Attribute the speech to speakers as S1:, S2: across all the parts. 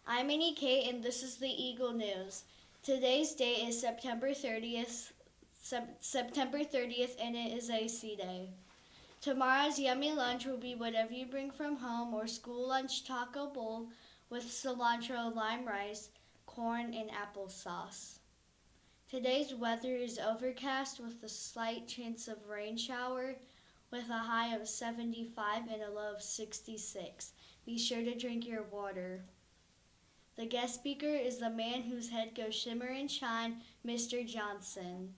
S1: I'm Annie Kate, and this is the Eagle News. Today's date is September 30th, and it is AC Day. Tomorrow's yummy lunch will be whatever you bring from home or school lunch taco bowl with cilantro, lime rice, corn, and applesauce. Today's weather is overcast with a slight chance of rain shower with a high of 75 and a low of 66. Be sure to drink your water. The guest speaker is the man whose head goes shimmer and shine, Mr. Johnson.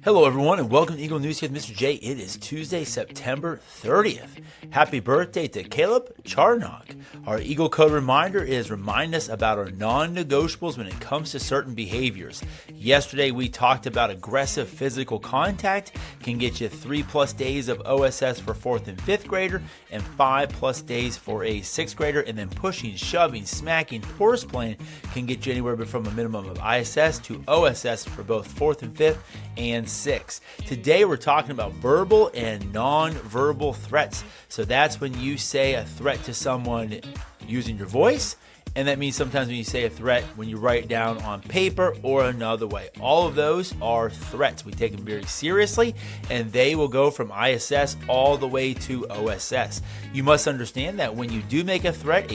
S2: Hello, everyone, and welcome to Eagle News here with Mr. J. It is Tuesday, September 30th. Happy birthday to Caleb Charnock. Our Eagle Code reminder is remind us about our non-negotiables when it comes to certain behaviors. Yesterday, we talked about aggressive physical contact can get you 3+ days of OSS for 4th and 5th grader and 5+ days for a 6th grader. And then pushing, shoving, smacking, horseplaying can get you anywhere from a minimum of ISS to OSS for both 4th and 5th and 6. Today we're talking about verbal and non-verbal threats. So that's when you say a threat to someone using your voice, and that means sometimes when you say a threat when you write it down on paper or another way. All of those are threats. We take them very seriously, and they will go from ISS all the way to OSS. You must understand that when you do make a threat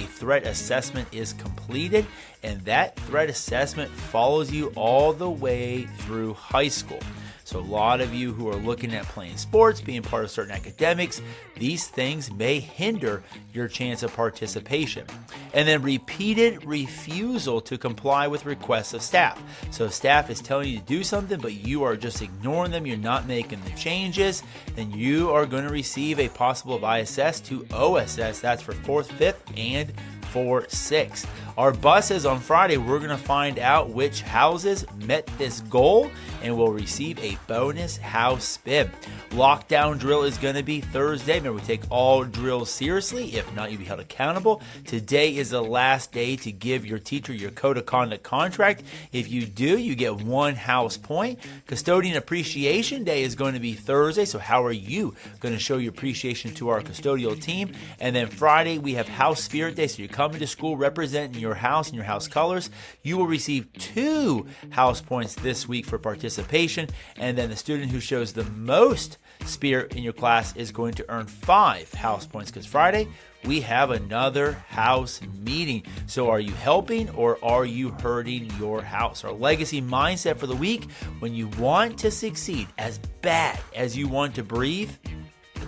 S2: assessment is completed, and that threat assessment follows you all the way through high school. So a lot of you who are looking at playing sports, being part of certain academics, these things may hinder your chance of participation. And then repeated refusal to comply with requests of staff. So if staff is telling you to do something, but you are just ignoring them, you're not making the changes, then you are going to receive a possible of ISS to OSS. That's for 4th, 5th, and for 6. Our buses on Friday, we're going to find out which houses met this goal and will receive a bonus house spin. Lockdown drill is going to be Thursday. Remember, we take all drills seriously. If not, you'll be held accountable. Today is the last day to give your teacher your code of conduct contract. If you do, you get 1 house point. Custodian Appreciation Day is going to be Thursday. So how are you going to show your appreciation to our custodial team? And then Friday, we have House Spirit Day. So you're coming to school representing your house and your house colors. You will receive 2 house points this week for participation. And then the student who shows the most spirit in your class is going to earn 5 house points, because Friday we have another house meeting. So are you helping or are you hurting your house? Our legacy mindset for the week: when you want to succeed as bad as you want to breathe,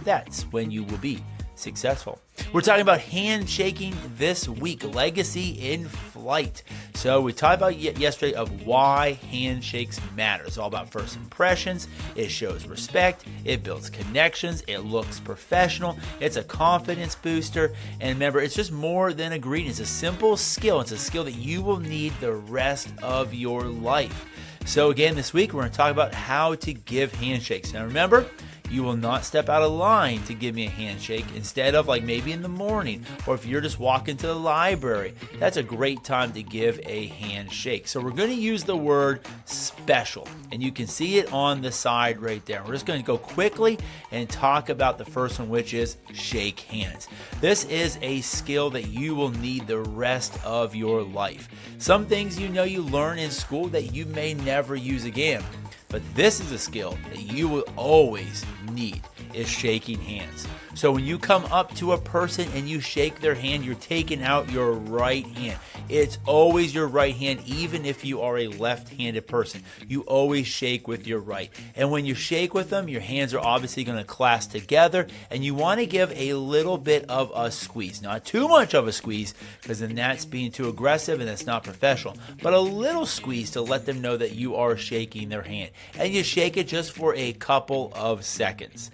S2: that's when you will be successful. We're talking about handshaking this week, legacy in flight. So we talked about yesterday of why handshakes matter. It's all about first impressions. It shows respect. It builds connections. It looks professional. It's a confidence booster. And remember, it's just more than a greeting. It's a simple skill. It's a skill that you will need the rest of your life. So again, this week we're going to talk about how to give handshakes. Now remember, you will not step out of line to give me a handshake. Instead of, like, maybe in the morning, or if you're just walking to the library, that's a great time to give a handshake. So we're going to use the word special, and you can see it on the side right there. We're just going to go quickly and talk about the first one, which is shake hands. This is a skill that you will need the rest of your life. Some things you learn in school that you may never use again. But this is a skill that you will always need, is shaking hands. So when you come up to a person and you shake their hand, you're taking out your right hand. It's always your right hand, even if you are a left-handed person. You always shake with your right. And when you shake with them, your hands are obviously going to clasp together, and you want to give a little bit of a squeeze. Not too much of a squeeze, because then that's being too aggressive and that's not professional. But a little squeeze to let them know that you are shaking their hand. And you shake it just for a couple of seconds.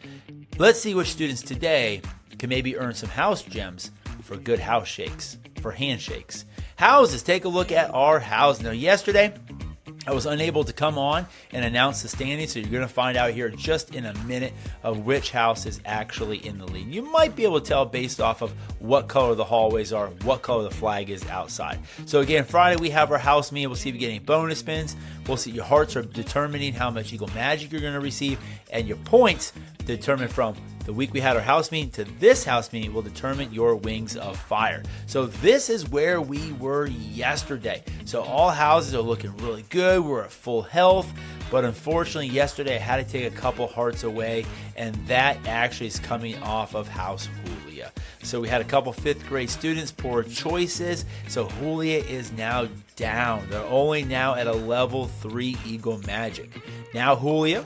S2: Let's see which students today can maybe earn some house gems for good house shakes, for handshakes. Houses, take a look at our house. Now, yesterday, I was unable to come on and announce the standings, so you're going to find out here just in a minute of which house is actually in the lead. You might be able to tell based off of what color the hallways are, what color the flag is outside. So again, Friday we have our house meeting. We'll see if you get any bonus spins. We'll see your hearts are determining how much Eagle Magic you're going to receive, and your points determined from the week we had our house meeting to this house meeting will determine your wings of fire. So this is where we were yesterday. So all houses are looking really good. We're at full health. But unfortunately, yesterday I had to take a couple hearts away, and that actually is coming off of House Julia. So we had a couple 5th grade students, poor choices. So Julia is now down. They're only now at a level 3 Eagle Magic. Now Julia,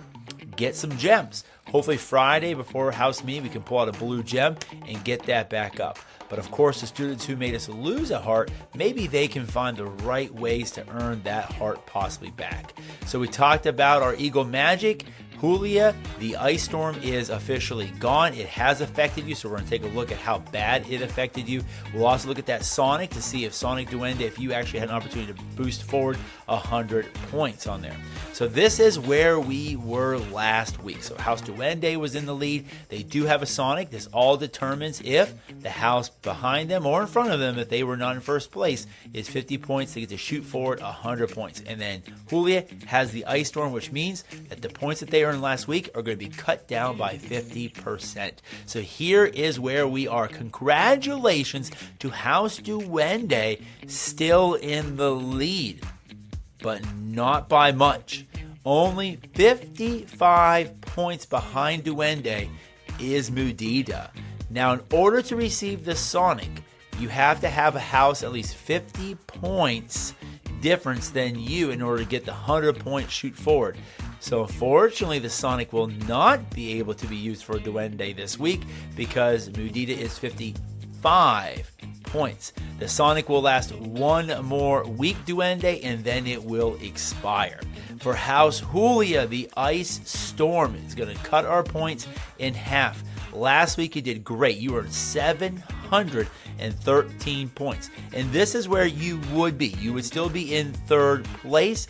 S2: get some gems. Hopefully Friday before house meeting we can pull out a blue gem and get that back up. But of course, the students who made us lose a heart, maybe they can find the right ways to earn that heart possibly back. So we talked about our Eagle Magic. Julia, the ice storm is officially gone. It has affected you, so we're going to take a look at how bad it affected you. We'll also look at that Sonic to see if Sonic Duende, if you actually had an opportunity to boost forward 100 points on there. So this is where we were last week. So House Duende was in the lead. They do have a Sonic. This all determines if the house behind them or in front of them, if they were not in first place, is 50 points. They get to shoot forward 100 points. And then Julia has the Ice Storm, which means that the points that they earned last week are going to be cut down by 50%. So here is where we are. Congratulations to House Duende, still in the lead, but not by much. Only 55 points behind Duende is Mudita. Now, in order to receive the Sonic, you have to have a house at least 50 points difference than you in order to get the 100-point shoot forward. So unfortunately, the Sonic will not be able to be used for Duende this week because Mudita is 55 points. The Sonic will last one more week, Duende, and then it will expire. For House Julia, the Ice Storm is going to cut our points in half. Last week you did great. You earned 713 points. And this is where you would be. You would still be in 3rd place,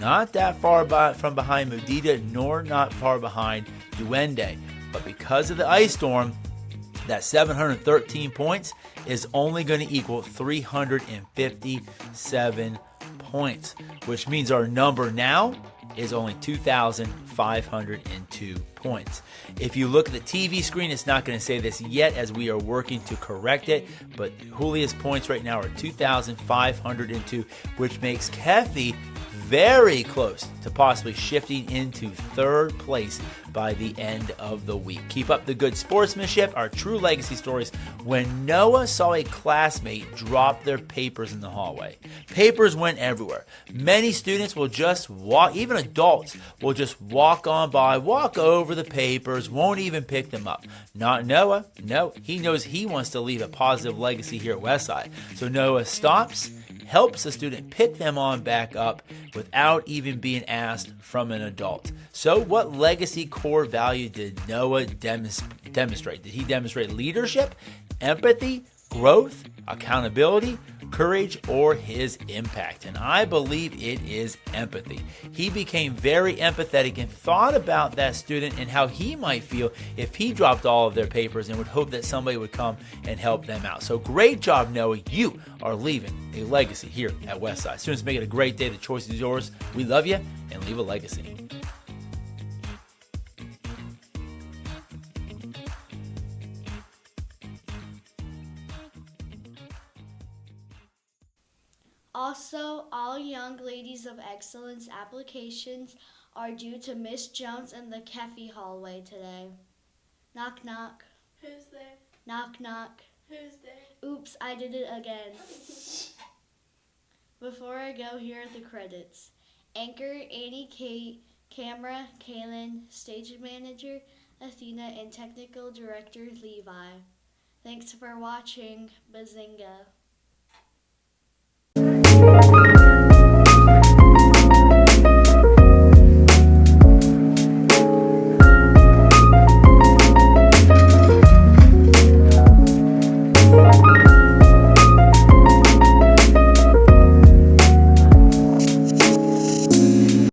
S2: not that far from behind Mudita, nor not far behind Duende. But because of the Ice Storm, that 713 points is only going to equal 357 points, which means our number now is only 2,502 points. If you look at the TV screen, it's not going to say this yet as we are working to correct it, but Julia's points right now are 2,502, which makes Kefi very close to possibly shifting into 3rd place by the end of the week. Keep up the good sportsmanship, our true legacy stories. When Noah saw a classmate drop their papers in the hallway, papers went everywhere. Many students will just walk, even adults will just walk on by, walk over the papers, won't even pick them up. Not Noah. No, he knows he wants to leave a positive legacy here at Westside. So Noah stops, helps the student pick them on back up without even being asked from an adult. So what legacy core value did Noah demonstrate? Did he demonstrate leadership, empathy, growth, accountability, courage, or his impact? And I believe it is empathy. He became very empathetic and thought about that student and how he might feel if he dropped all of their papers and would hope that somebody would come and help them out. So great job, Noah. You are leaving a legacy here at Westside. Students, make it a great day. The choice is yours. We love you, and leave a legacy.
S1: Also, all Young Ladies of Excellence applications are due to Miss Jones in the Kefi hallway today. Knock, knock.
S3: Who's there?
S1: Knock, knock.
S3: Who's there?
S1: Oops, I did it again. Before I go, here are the credits. Anchor, Annie, Kate, camera, Kaylin, stage manager, Athena, and technical director, Levi. Thanks for watching. Bazinga.